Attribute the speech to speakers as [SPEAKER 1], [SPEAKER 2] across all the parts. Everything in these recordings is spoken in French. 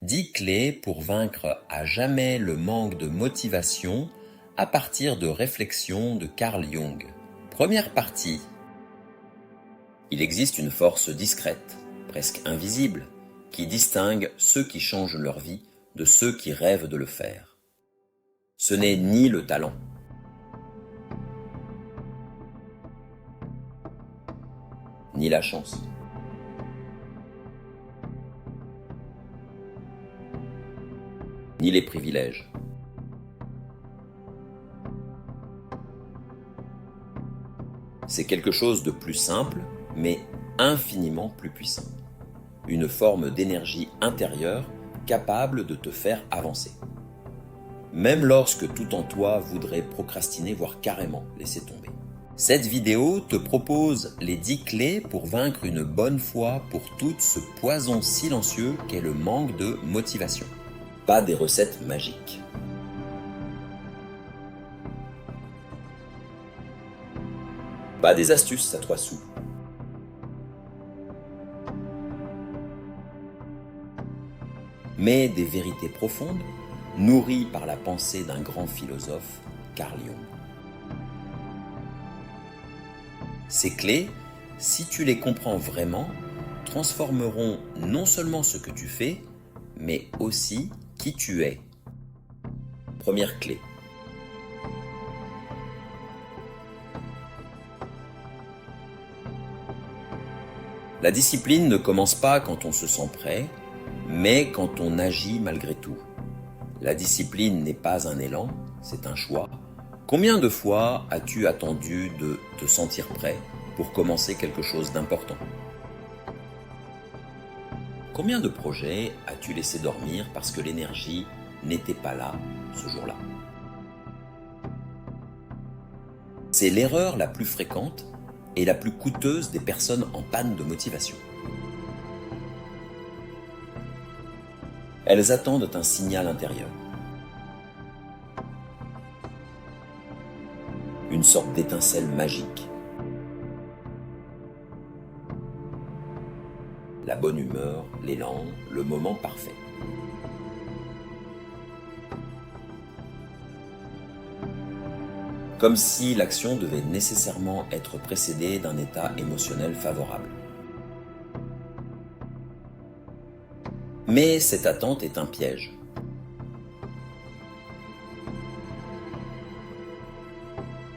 [SPEAKER 1] 10 clés pour vaincre à jamais le manque de motivation à partir de réflexions de Carl Jung. Première partie. Il existe une force discrète, presque invisible, qui distingue ceux qui changent leur vie de ceux qui rêvent de le faire. Ce n'est ni le talent, ni la chance, ni les privilèges. C'est quelque chose de plus simple, mais infiniment plus puissant. Une forme d'énergie intérieure capable de te faire avancer. Même lorsque tout en toi voudrait procrastiner, voire carrément laisser tomber. Cette vidéo te propose les 10 clés pour vaincre une bonne fois pour toutes ce poison silencieux qu'est le manque de motivation. Pas des recettes magiques. Pas des astuces à 3 sous. Mais des vérités profondes, nourries par la pensée d'un grand philosophe, Carl Jung. Ces clés, si tu les comprends vraiment, transformeront non seulement ce que tu fais, mais aussi qui tu es. Première clé. La discipline ne commence pas quand on se sent prêt, mais quand on agit malgré tout. La discipline n'est pas un élan, c'est un choix. Combien de fois as-tu attendu de te sentir prêt pour commencer quelque chose d'important? Combien de projets as-tu laissé dormir parce que l'énergie n'était pas là ce jour-là? C'est l'erreur la plus fréquente et la plus coûteuse des personnes en panne de motivation. Elles attendent un signal intérieur. Une sorte d'étincelle magique. La bonne humeur, l'élan, le moment parfait. Comme si l'action devait nécessairement être précédée d'un état émotionnel favorable. Mais cette attente est un piège.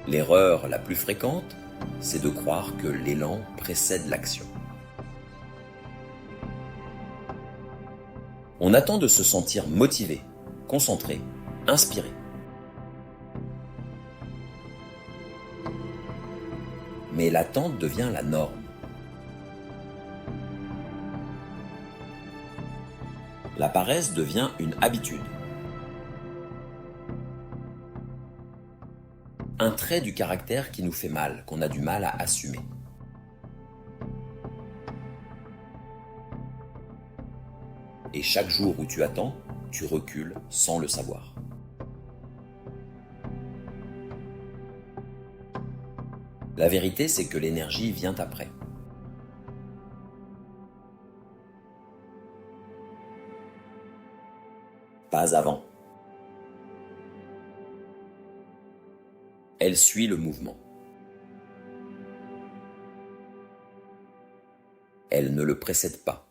[SPEAKER 1] L'erreur la plus fréquente, c'est de croire que l'élan précède l'action. On attend de se sentir motivé, concentré, inspiré. Mais l'attente devient la norme. La paresse devient une habitude. Un trait du caractère qui nous fait mal, qu'on a du mal à assumer. Et chaque jour où tu attends, tu recules sans le savoir. La vérité, c'est que l'énergie vient après. Pas avant. Elle suit le mouvement. Elle ne le précède pas.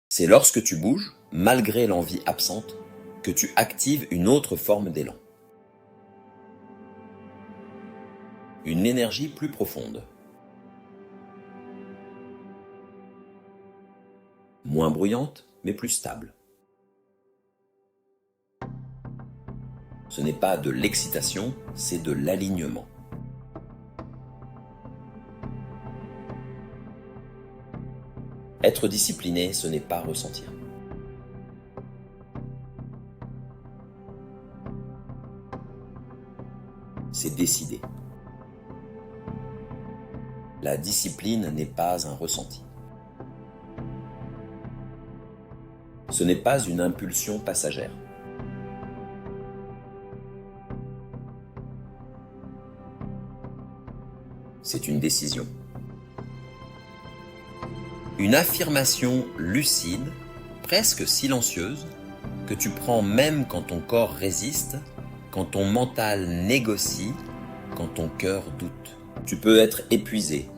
[SPEAKER 1] C'est lorsque tu bouges, malgré l'envie absente, que tu actives une autre forme d'élan. Une énergie plus profonde. Moins bruyante, mais plus stable. Ce n'est pas de l'excitation, c'est de l'alignement. Être discipliné, ce n'est pas ressentir. C'est décider. La discipline n'est pas un ressenti. Ce n'est pas une impulsion passagère. C'est une décision. Une affirmation lucide, presque silencieuse, que tu prends même quand ton corps résiste, quand ton mental négocie, quand ton cœur doute. Tu peux être épuisé.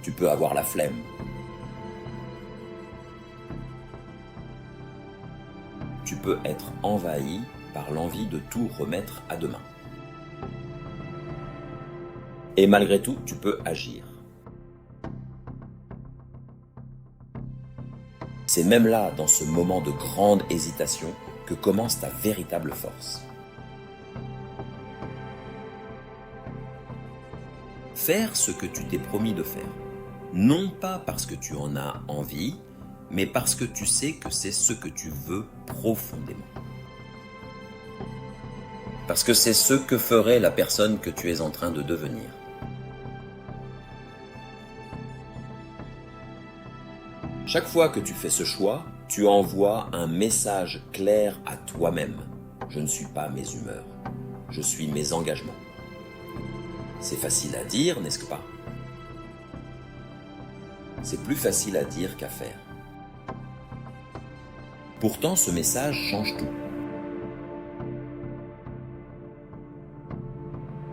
[SPEAKER 1] Tu peux avoir la flemme. Tu peux être envahi par l'envie de tout remettre à demain. Et malgré tout, tu peux agir. C'est même là, dans ce moment de grande hésitation, que commence ta véritable force. Faire ce que tu t'es promis de faire. Non pas parce que tu en as envie, mais parce que tu sais que c'est ce que tu veux profondément. Parce que c'est ce que ferait la personne que tu es en train de devenir. Chaque fois que tu fais ce choix, tu envoies un message clair à toi-même. Je ne suis pas mes humeurs, je suis mes engagements. C'est facile à dire, n'est-ce pas? C'est plus facile à dire qu'à faire. Pourtant, ce message change tout.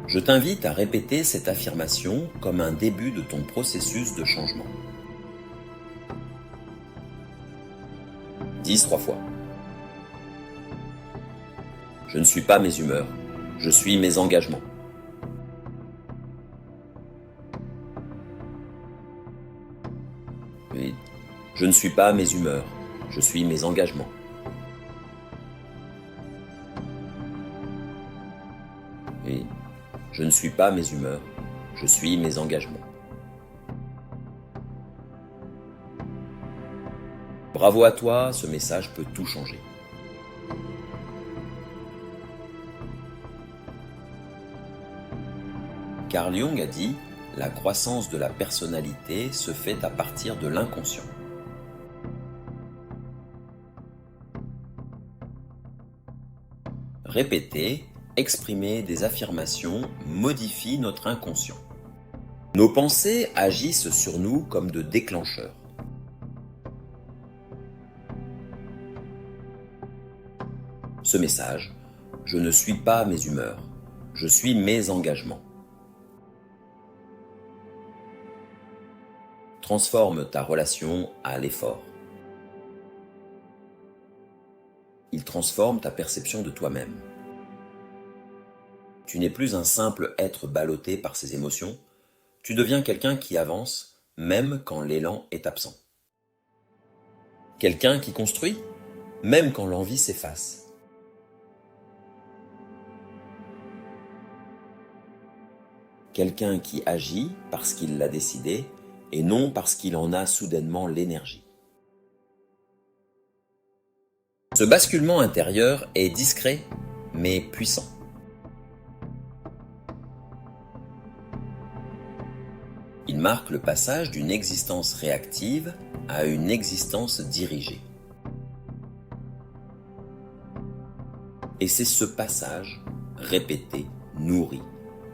[SPEAKER 1] Je t'invite à répéter cette affirmation comme un début de ton processus de changement. Dis 3 fois. Je ne suis pas mes humeurs, je suis mes engagements. Oui. Je ne suis pas mes humeurs, je suis mes engagements. Oui. Je ne suis pas mes humeurs, je suis mes engagements. Bravo à toi, ce message peut tout changer. Carl Jung a dit « La croissance de la personnalité se fait à partir de l'inconscient ». Répéter, exprimer des affirmations modifie notre inconscient. Nos pensées agissent sur nous comme de déclencheurs. Ce message, je ne suis pas mes humeurs, je suis mes engagements. Transforme ta relation à l'effort. Il transforme ta perception de toi-même. Tu n'es plus un simple être ballotté par ses émotions, tu deviens quelqu'un qui avance même quand l'élan est absent. Quelqu'un qui construit même quand l'envie s'efface. Quelqu'un qui agit parce qu'il l'a décidé et non parce qu'il en a soudainement l'énergie. Ce basculement intérieur est discret mais puissant. Il marque le passage d'une existence réactive à une existence dirigée. Et c'est ce passage, répété, nourri,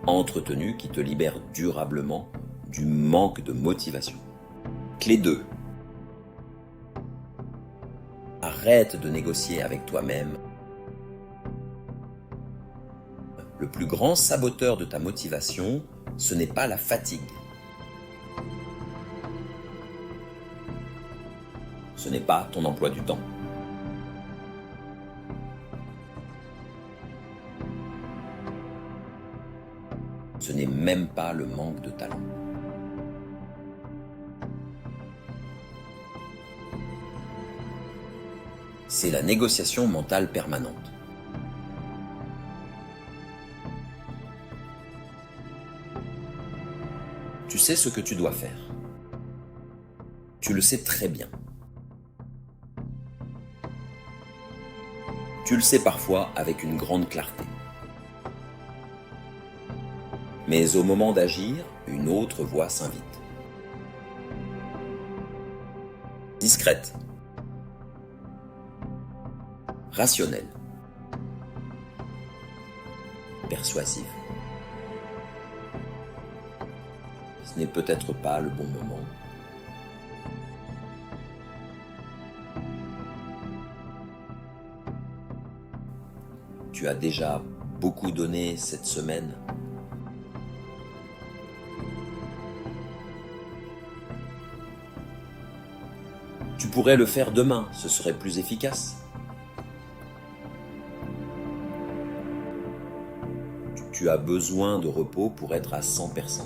[SPEAKER 1] entretenu, qui te libère durablement du manque de motivation. Clé 2. Arrête de négocier avec toi-même. Le plus grand saboteur de ta motivation, ce n'est pas la fatigue. Ce n'est pas ton emploi du temps. Ce n'est même pas le manque de talent. C'est la négociation mentale permanente. Tu sais ce que tu dois faire. Tu le sais très bien. Tu le sais parfois avec une grande clarté. Mais au moment d'agir, une autre voix s'invite. Discrète. Rationnelle. Persuasive. Ce n'est peut-être pas le bon moment. Tu as déjà beaucoup donné cette semaine. Tu pourrais le faire demain, ce serait plus efficace. Tu as besoin de repos pour être à 100%.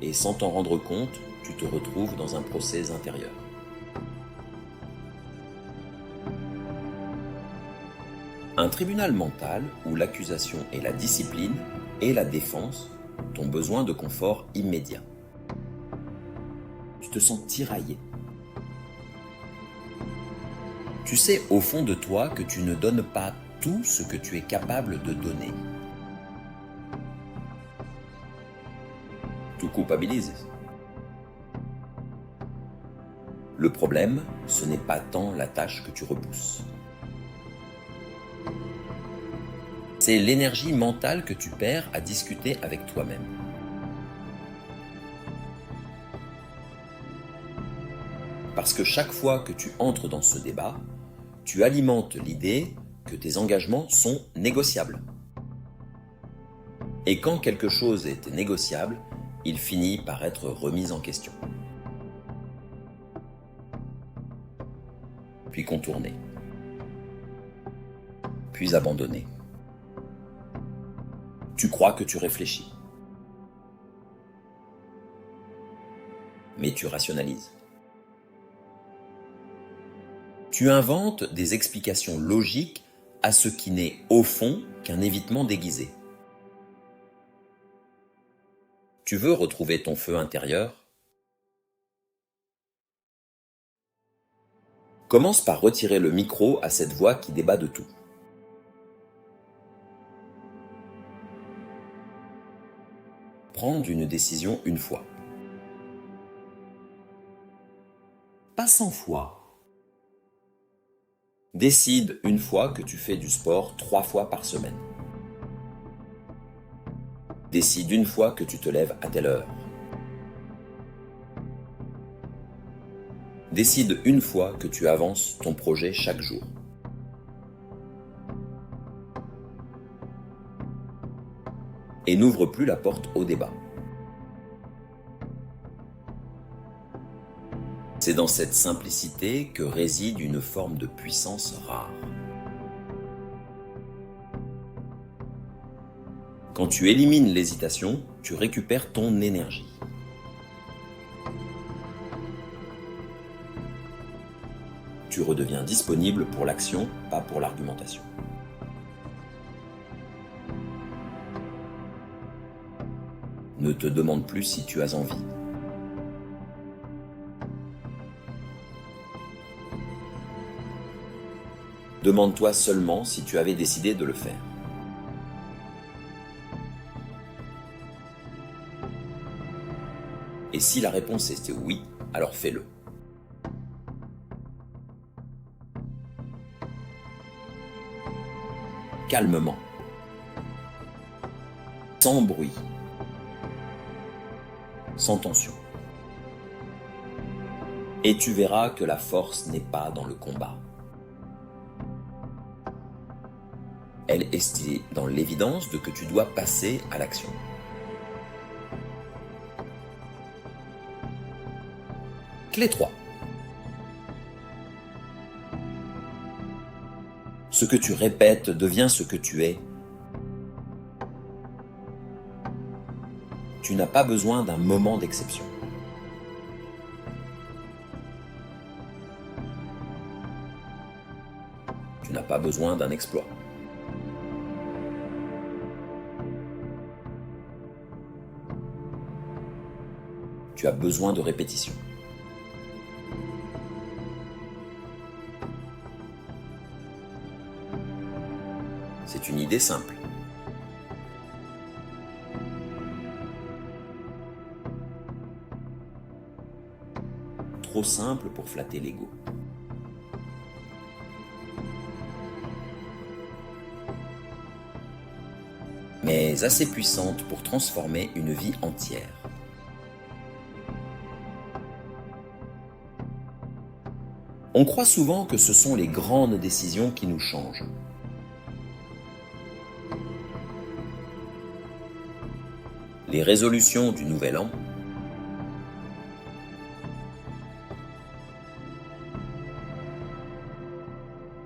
[SPEAKER 1] Et sans t'en rendre compte, tu te retrouves dans un procès intérieur. Un tribunal mental où l'accusation et la discipline et la défense t'ont besoin de confort immédiat. Tu te sens tiraillé. Tu sais au fond de toi que tu ne donnes pas tout ce que tu es capable de donner. Tu culpabilises. Le problème, ce n'est pas tant la tâche que tu repousses. C'est l'énergie mentale que tu perds à discuter avec toi-même. Parce que chaque fois que tu entres dans ce débat, tu alimentes l'idée que tes engagements sont négociables. Et quand quelque chose est négociable, il finit par être remis en question. Puis contourné. Puis abandonné. Tu crois que tu réfléchis. Mais tu rationalises. Tu inventes des explications logiques à ce qui n'est au fond qu'un évitement déguisé. Tu veux retrouver ton feu intérieur? Commence par retirer le micro à cette voix qui débat de tout. Prendre une décision une fois. Pas 100 fois. Décide une fois que tu fais du sport 3 fois par semaine. Décide une fois que tu te lèves à telle heure. Décide une fois que tu avances ton projet chaque jour. Et n'ouvre plus la porte au débat. C'est dans cette simplicité que réside une forme de puissance rare. Quand tu élimines l'hésitation, tu récupères ton énergie. Tu redeviens disponible pour l'action, pas pour l'argumentation. Ne te demande plus si tu as envie. Demande-toi seulement si tu avais décidé de le faire. Et si la réponse était oui, alors fais-le. Calmement. Sans bruit. Sans tension. Et tu verras que la force n'est pas dans le combat. Elle est dans l'évidence de que tu dois passer à l'action. Clé 3. Ce que tu répètes devient ce que tu es. Tu n'as pas besoin d'un moment d'exception. Tu n'as pas besoin d'un exploit. Tu as besoin de répétition. C'est une idée simple. Trop simple pour flatter l'ego. mais assez puissante pour transformer une vie entière. On croit souvent que ce sont les grandes décisions qui nous changent. Les résolutions du Nouvel An,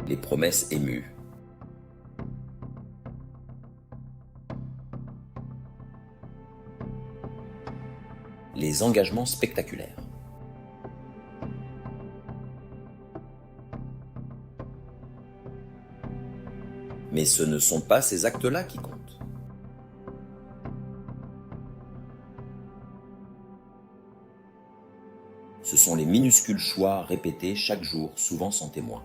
[SPEAKER 1] les promesses émues, les engagements spectaculaires. Mais ce ne sont pas ces actes-là qui comptent. Ce sont les minuscules choix répétés chaque jour, souvent sans témoin.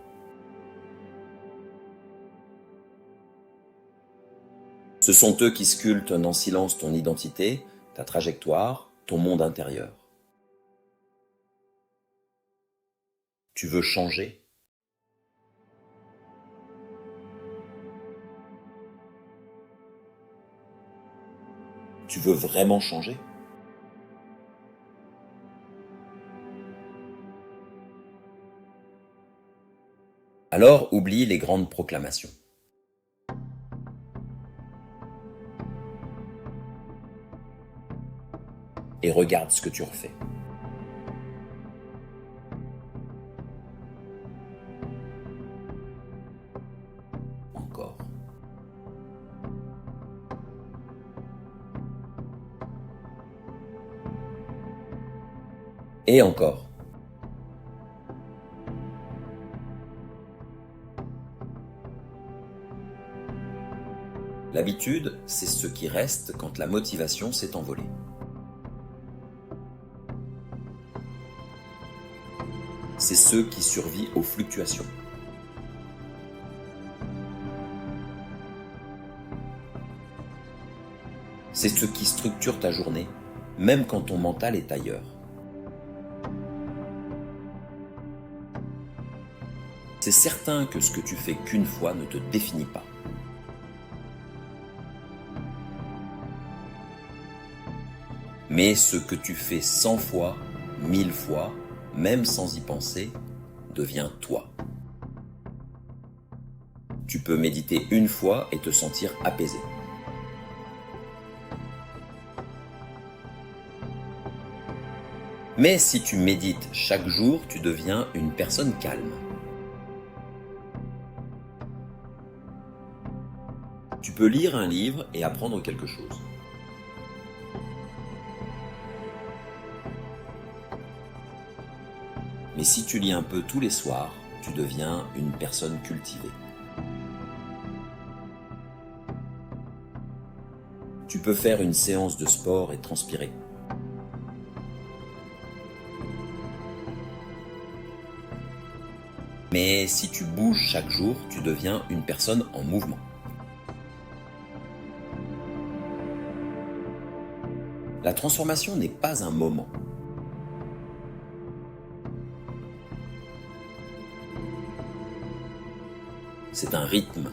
[SPEAKER 1] Ce sont eux qui sculptent en silence ton identité, ta trajectoire, ton monde intérieur. Tu veux changer ? Tu veux vraiment changer ? Alors oublie les grandes proclamations. Et regarde ce que tu refais. Encore. Et encore. L'habitude, c'est ce qui reste quand la motivation s'est envolée. C'est ceux qui survivent aux fluctuations. C'est ce qui structure ta journée, même quand ton mental est ailleurs. C'est certain que ce que tu fais qu'une fois ne te définit pas. Mais ce que tu fais 100 fois, 1000 fois, même sans y penser, devient toi. Tu peux méditer une fois et te sentir apaisé. Mais si tu médites chaque jour, tu deviens une personne calme. Tu peux lire un livre et apprendre quelque chose. Mais si tu lis un peu tous les soirs, tu deviens une personne cultivée. Tu peux faire une séance de sport et transpirer. Mais si tu bouges chaque jour, tu deviens une personne en mouvement. La transformation n'est pas un moment. C'est un rythme.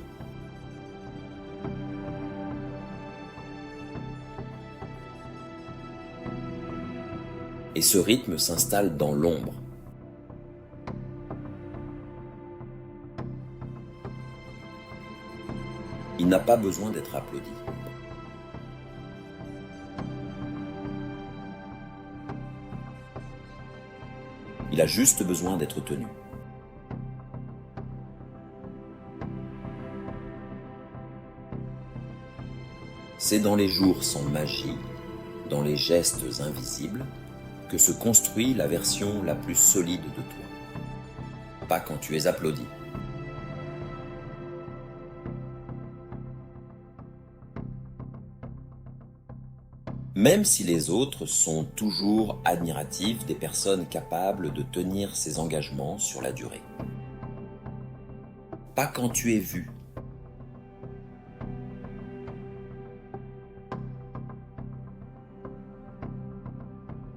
[SPEAKER 1] Et ce rythme s'installe dans l'ombre. Il n'a pas besoin d'être applaudi. Il a juste besoin d'être tenu. C'est dans les jours sans magie, dans les gestes invisibles, que se construit la version la plus solide de toi. Pas quand tu es applaudi. Même si les autres sont toujours admiratifs des personnes capables de tenir ces engagements sur la durée. Pas quand tu es vu.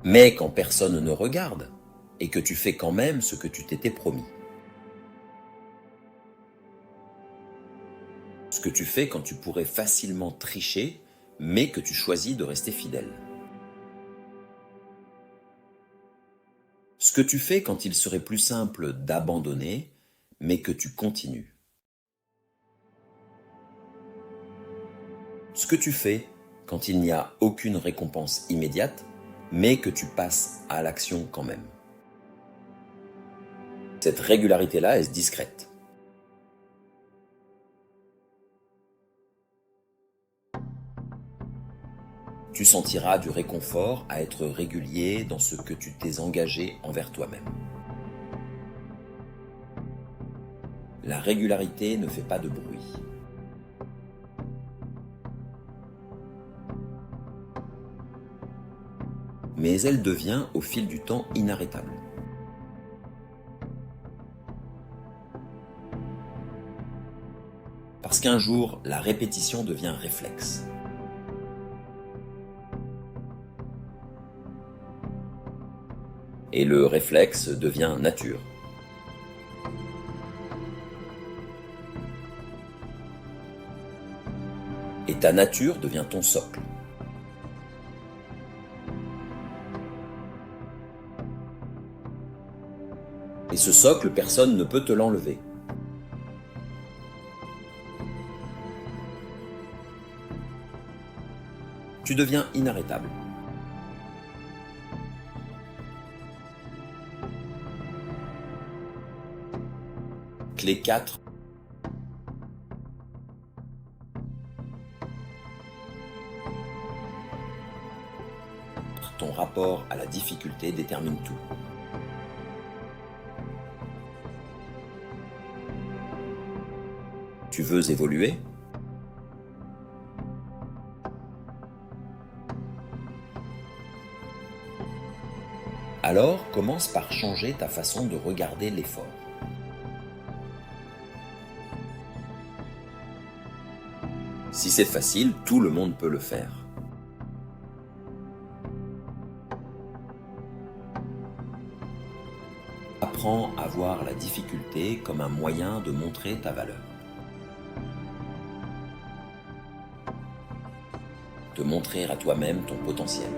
[SPEAKER 1] Mais quand personne ne regarde, et que tu fais quand même ce que tu t'étais promis. Ce Ce que tu fais quand tu pourrais facilement tricher, mais que tu choisis de rester fidèle. Ce que tu fais quand il serait plus simple d'abandonner, mais que tu continues. Ce que tu fais quand il n'y a aucune récompense immédiate, mais que tu passes à l'action quand même. Cette régularité-là est discrète. Tu sentiras du réconfort à être régulier dans ce que tu t'es engagé envers toi-même. La régularité ne fait pas de bruit. Mais elle devient au fil du temps inarrêtable. Parce qu'un jour, la répétition devient réflexe. Et le réflexe devient nature. Et ta nature devient ton socle. Et ce socle, personne ne peut te l'enlever. Tu deviens inarrêtable. Clé 4. Ton rapport à la difficulté détermine tout. Tu veux évoluer ? Alors commence par changer ta façon de regarder l'effort. Si c'est facile, tout le monde peut le faire. Apprends à voir la difficulté comme un moyen de montrer ta valeur. De montrer à toi-même ton potentiel.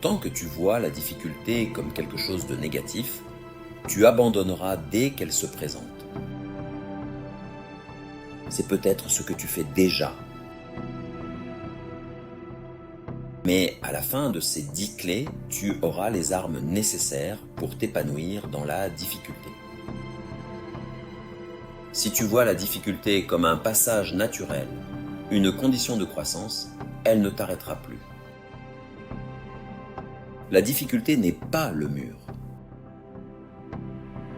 [SPEAKER 1] Tant que tu vois la difficulté comme quelque chose de négatif, tu abandonneras dès qu'elle se présente. C'est peut-être ce que tu fais déjà. Mais à la fin de ces 10 clés, tu auras les armes nécessaires pour t'épanouir dans la difficulté. Si tu vois la difficulté comme un passage naturel, une condition de croissance, elle ne t'arrêtera plus. La difficulté n'est pas le mur.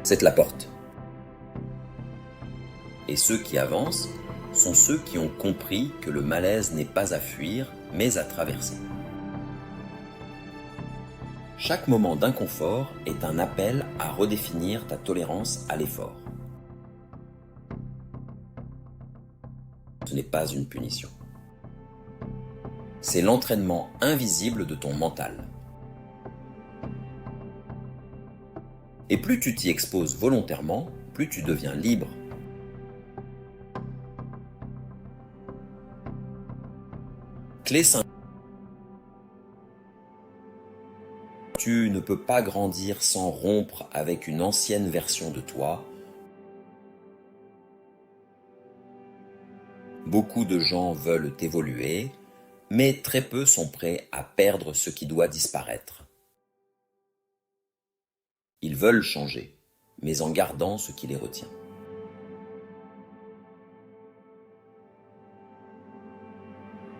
[SPEAKER 1] C'est la porte. Et ceux qui avancent sont ceux qui ont compris que le malaise n'est pas à fuir, mais à traverser. Chaque moment d'inconfort est un appel à redéfinir ta tolérance à l'effort. Ce n'est pas une punition. C'est l'entraînement invisible de ton mental. Et plus tu t'y exposes volontairement, plus tu deviens libre. Clé 5. Tu ne peux pas grandir sans rompre avec une ancienne version de toi. Beaucoup de gens veulent évoluer, mais très peu sont prêts à perdre ce qui doit disparaître. Ils veulent changer, mais en gardant ce qui les retient.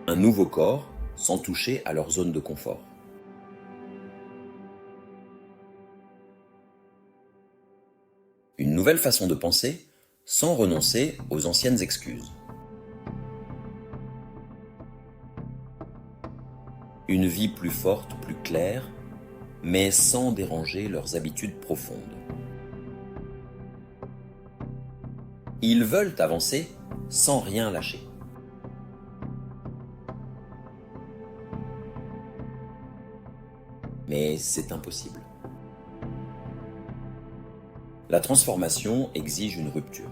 [SPEAKER 1] Un nouveau corps sans toucher à leur zone de confort. Une nouvelle façon de penser sans renoncer aux anciennes excuses. Une vie plus forte, plus claire, mais sans déranger leurs habitudes profondes. Ils veulent avancer sans rien lâcher. Mais c'est impossible. La transformation exige une rupture.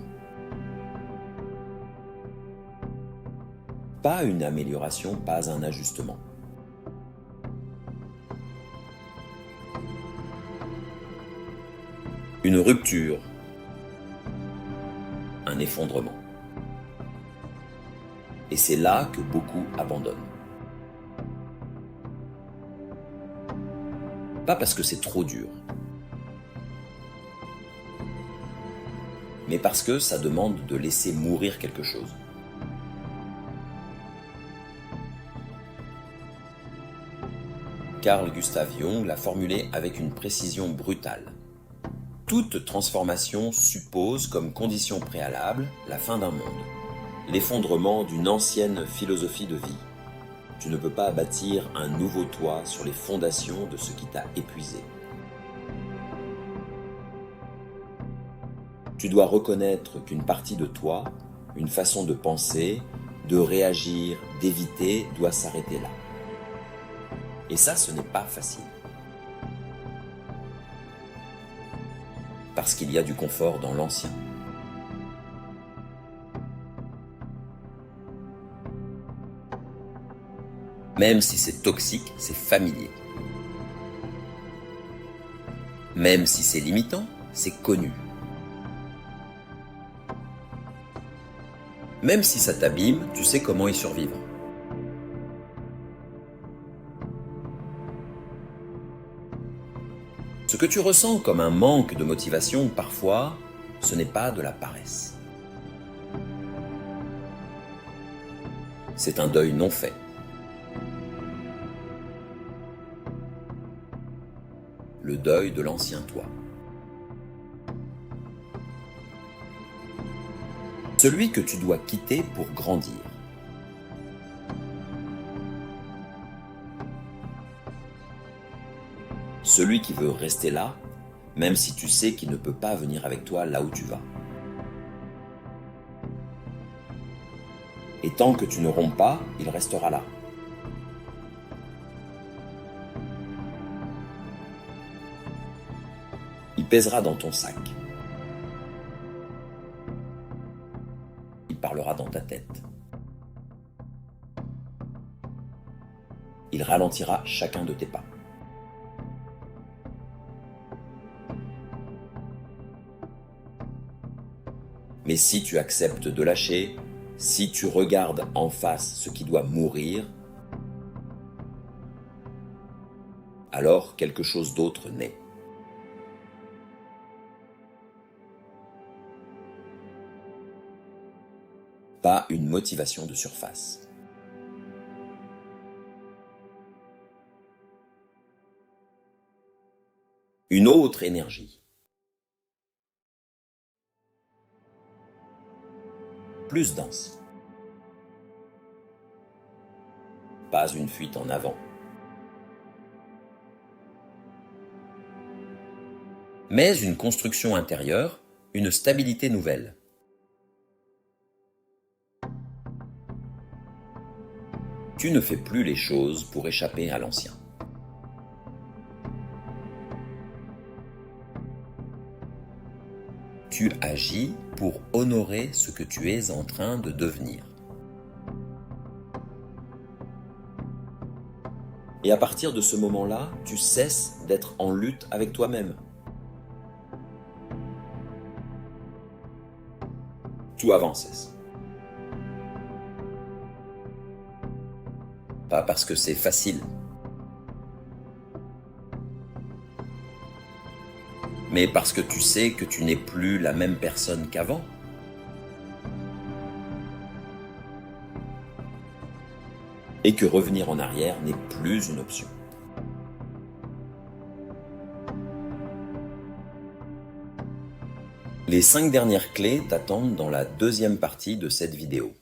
[SPEAKER 1] Pas une amélioration, pas un ajustement. Une rupture, un effondrement. Et c'est là que beaucoup abandonnent. Pas parce que c'est trop dur, mais parce que ça demande de laisser mourir quelque chose. Carl Gustav Jung l'a formulé avec une précision brutale. Toute transformation suppose comme condition préalable la fin d'un monde, l'effondrement d'une ancienne philosophie de vie. Tu ne peux pas bâtir un nouveau toit sur les fondations de ce qui t'a épuisé. Tu dois reconnaître qu'une partie de toi, une façon de penser, de réagir, d'éviter, doit s'arrêter là. Et ça, ce n'est pas facile. Parce qu'il y a du confort dans l'ancien. Même si c'est toxique, c'est familier. Même si c'est limitant, c'est connu. Même si ça t'abîme, tu sais comment y survivre. Ce que tu ressens comme un manque de motivation parfois, ce n'est pas de la paresse. C'est un deuil non fait. Le deuil de l'ancien toi. Celui que tu dois quitter pour grandir. Celui qui veut rester là, même si tu sais qu'il ne peut pas venir avec toi là où tu vas. Et tant que tu ne romps pas, il restera là. Il pèsera dans ton sac. Il parlera dans ta tête. Il ralentira chacun de tes pas. Mais si tu acceptes de lâcher, si tu regardes en face ce qui doit mourir, alors quelque chose d'autre naît. Pas une motivation de surface. Une autre énergie. Plus dense. Pas une fuite en avant. Mais une construction intérieure, une stabilité nouvelle. Tu ne fais plus les choses pour échapper à l'ancien. Tu agis pour honorer ce que tu es en train de devenir. Et à partir de ce moment-là, tu cesses d'être en lutte avec toi-même. Tout avance. Pas parce que c'est facile, mais parce que tu sais que tu n'es plus la même personne qu'avant. Et que revenir en arrière n'est plus une option. Les 5 dernières clés t'attendent dans la deuxième partie de cette vidéo.